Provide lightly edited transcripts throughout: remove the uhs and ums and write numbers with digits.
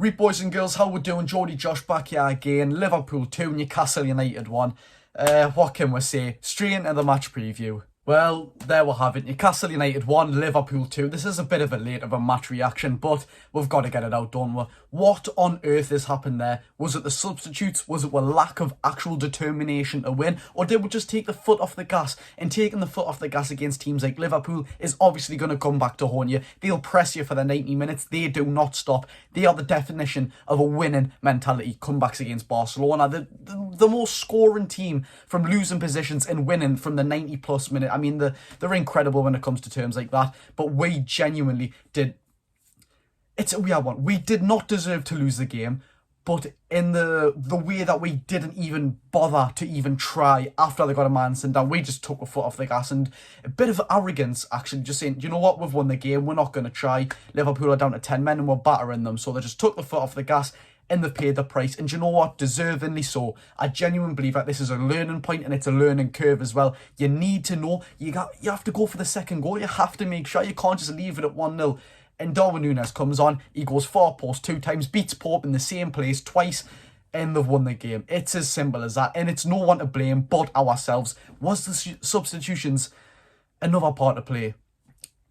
Right, boys and girls, how we doing? Geordie Josh back here again. Liverpool 2, Newcastle United 1. What can we say? Straight into the match preview. Well, there we have it. Newcastle United 1, Liverpool 2. This is a bit of a late of a match reaction, but we've got to get it out, don't we? What on earth has happened there? Was it the substitutes? Was it a lack of actual determination to win? Or did we just take the foot off the gas? And taking the foot off the gas against teams like Liverpool is obviously going to come back to haunt you. They'll press you for the 90 minutes. They do not stop. They are the definition of a winning mentality. Comebacks against Barcelona. The most scoring team from losing positions and winning from the 90 plus minute. I mean, they're incredible when it comes to terms like that. But we genuinely did. It's a weird one. We did not deserve to lose the game. But in the way that we didn't even bother to even try after they got a man sent down, we just took a foot off the gas. And a bit of arrogance, actually, just saying, you know what, we've won the game. We're not going to try. Liverpool are down to 10 men and we're battering them. So they just took the foot off the gas. And they've paid the price. And you know what? Deservingly so. I genuinely believe that this is a learning point and it's a learning curve as well. You need to know. You have to go for the second goal. You have to make sure. You can't just leave it at 1-0. And Darwin Núñez comes on. He goes far post 2 times. Beats Pope in the same place twice. And they've won the game. It's as simple as that. And it's no one to blame but ourselves. Was the substitutions another part to play?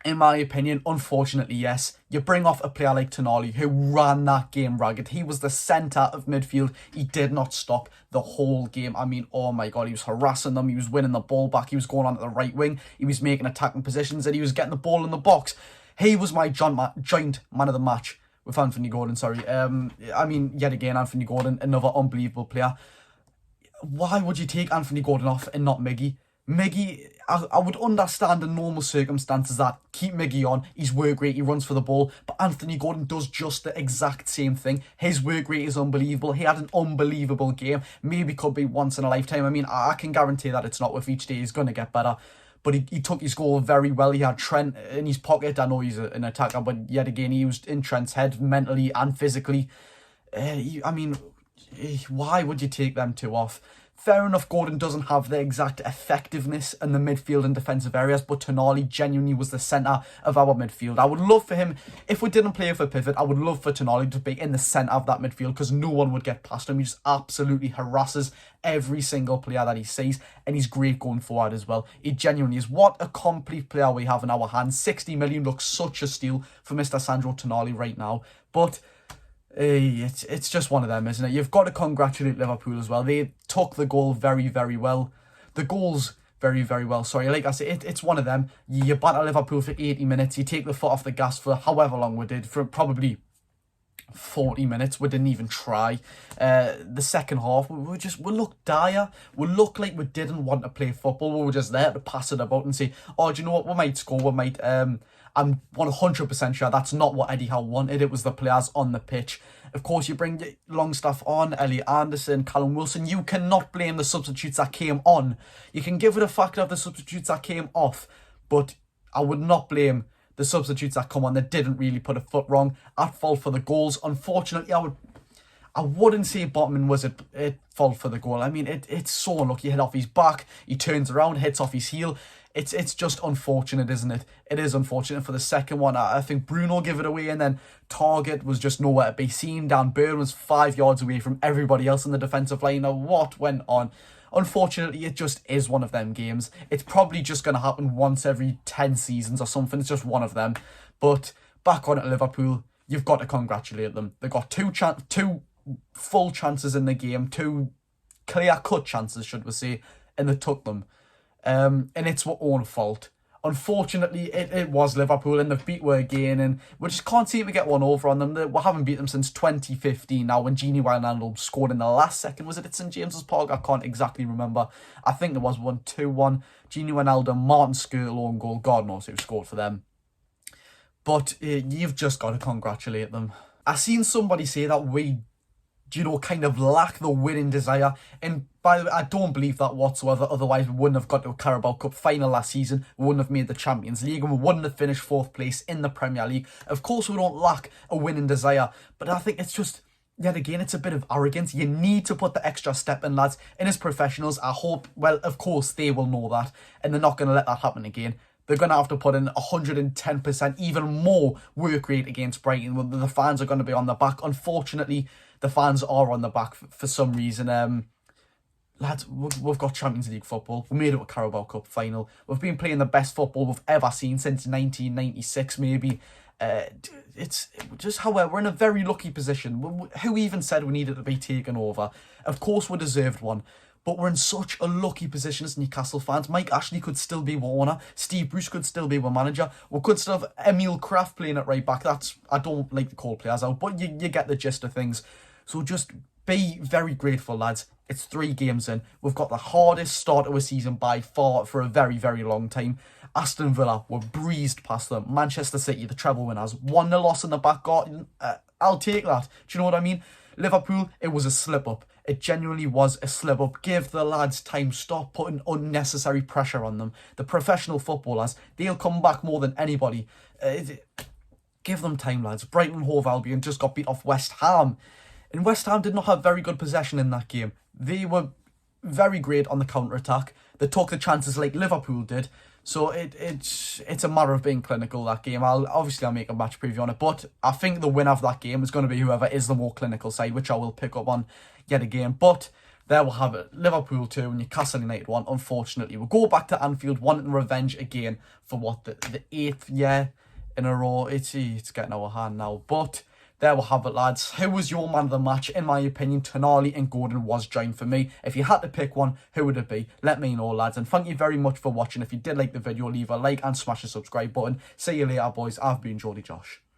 In my opinion, unfortunately, yes. You bring off a player like Tonali who ran that game ragged. He was the centre of midfield. He did not stop the whole game. I mean, oh my God, he was harassing them. He was winning the ball back. He was going on to the right wing. He was making attacking positions and he was getting the ball in the box. He was my joint man of the match with Anthony Gordon, sorry. I mean, yet again, Anthony Gordon, another unbelievable player. Why would you take Anthony Gordon off and not Miggy? Miggy, I would understand in normal circumstances that keep Miggy on. He's work rate, he runs for the ball. But Anthony Gordon does just the exact same thing. His work rate is unbelievable. He had an unbelievable game. Maybe could be once in a lifetime. I mean, I can guarantee that it's not with each day. He's going to get better. But he took his goal very well. He had Trent in his pocket. I know he's an attacker, but yet again, he was in Trent's head mentally and physically. I mean, why would you take them two off? Fair enough, Gordon doesn't have the exact effectiveness in the midfield and defensive areas, but Tonali genuinely was the centre of our midfield. I would love for him, if we didn't play for pivot, I would love for Tonali to be in the centre of that midfield because no one would get past him. He just absolutely harasses every single player that he sees, and he's great going forward as well. He genuinely is. What a complete player we have in our hands. 60 million looks such a steal for Mr. Sandro Tonali right now, but it's just one of them, isn't it? You've got to congratulate Liverpool as well. They took the goal very, very well. The goals very, very well. Sorry, like I say, it's one of them. You batter Liverpool for 80 minutes. You take the foot off the gas for however long we did, for probably 40 minutes. We didn't even try. The second half, we looked dire. We looked like we didn't want to play football. We were just there to pass it about and say, oh, do you know what? We might score. We might. I'm 100% sure that's not what Eddie Howe wanted. It was the players on the pitch. Of course, you bring Longstaff on, Elliot Anderson, Callum Wilson. You cannot blame the substitutes that came on. You can give it a factor of the substitutes that came off, but I would not blame the substitutes that come on that didn't really put a foot wrong at fault for the goals. Unfortunately, I wouldn't say Botman was at fault for the goal. I mean, it's so unlucky. Hit off his back, he turns around, hits off his heel. It's just unfortunate, isn't it? It is unfortunate for the second one. I think Bruno gave it away, and then Target was just nowhere to be seen. Dan Burn was 5 yards away from everybody else in the defensive line. Now, what went on? Unfortunately, it just is one of them games. It's probably just going to happen once every 10 seasons or something. It's just one of them. But back on at Liverpool, you've got to congratulate them. They got two full chances in the game, 2 clear-cut chances, should we say, and they took them. And it's our own fault. Unfortunately, it was Liverpool, and they've beat us again, and we just can't seem to get one over on them. We haven't beat them since 2015 now, when Gini Wijnaldum scored in the last second. Was it at St James's Park? I can't exactly remember. I think there was 1-2-1. Gini Wijnaldum, Martin Skirtle own goal. God knows who scored for them. But you've just got to congratulate them. I seen somebody say that we, kind of lack the winning desire. And by the way, I don't believe that whatsoever. Otherwise, we wouldn't have got to a Carabao Cup final last season. We wouldn't have made the Champions League, and we wouldn't have finished 4th place in the Premier League. Of course, we don't lack a winning desire. But I think it's just, yet again, it's a bit of arrogance. You need to put the extra step in, lads. And as professionals, I hope, well, of course, they will know that. And they're not going to let that happen again. they're going to have to put in 110%, even more work rate against Brighton. The fans are going to be on the back. Unfortunately, the fans are on the back for some reason. Lads, we've got Champions League football. We made it a Carabao Cup final. We've been playing the best football we've ever seen since 1996, maybe. It's just, however, we're in a very lucky position. Who even said we needed to be taken over? Of course we deserved one, but we're in such a lucky position as Newcastle fans. Mike Ashley could still be Warner. Steve Bruce could still be our manager. We could still have Emil Kraft playing at right back. I don't like to call players out, but you get the gist of things. So just be very grateful, lads. It's 3 games in. We've got the hardest start of a season by far for a very, very long time. Aston Villa were breezed past them. Manchester City, the treble winners, 1-0 loss in the back garden. I'll take that. Do you know what I mean? Liverpool, it was a slip-up. It genuinely was a slip-up. Give the lads time. Stop putting unnecessary pressure on them. The professional footballers, they'll come back more than anybody. Give them time, lads. Brighton and Hove Albion just got beat off West Ham. And West Ham did not have very good possession in that game. They were very great on the counter-attack. They took the chances like Liverpool did. So it's a matter of being clinical, that game. I'll make a match preview on it. But I think the winner of that game is going to be whoever is the more clinical side, which I will pick up on yet again. But there we'll have it. Liverpool 2, Newcastle United 1. Unfortunately, we'll go back to Anfield wanting revenge again for the 8th year in a row. It's getting out of hand now. But there we'll have it, lads. Who was your man of the match? In my opinion, Tonali and Gordon was joined for me. If you had to pick one, who would it be? Let me know, lads. And thank you very much for watching. If you did like the video, leave a like and smash the subscribe button. See you later, boys. I've been Geordie Josh.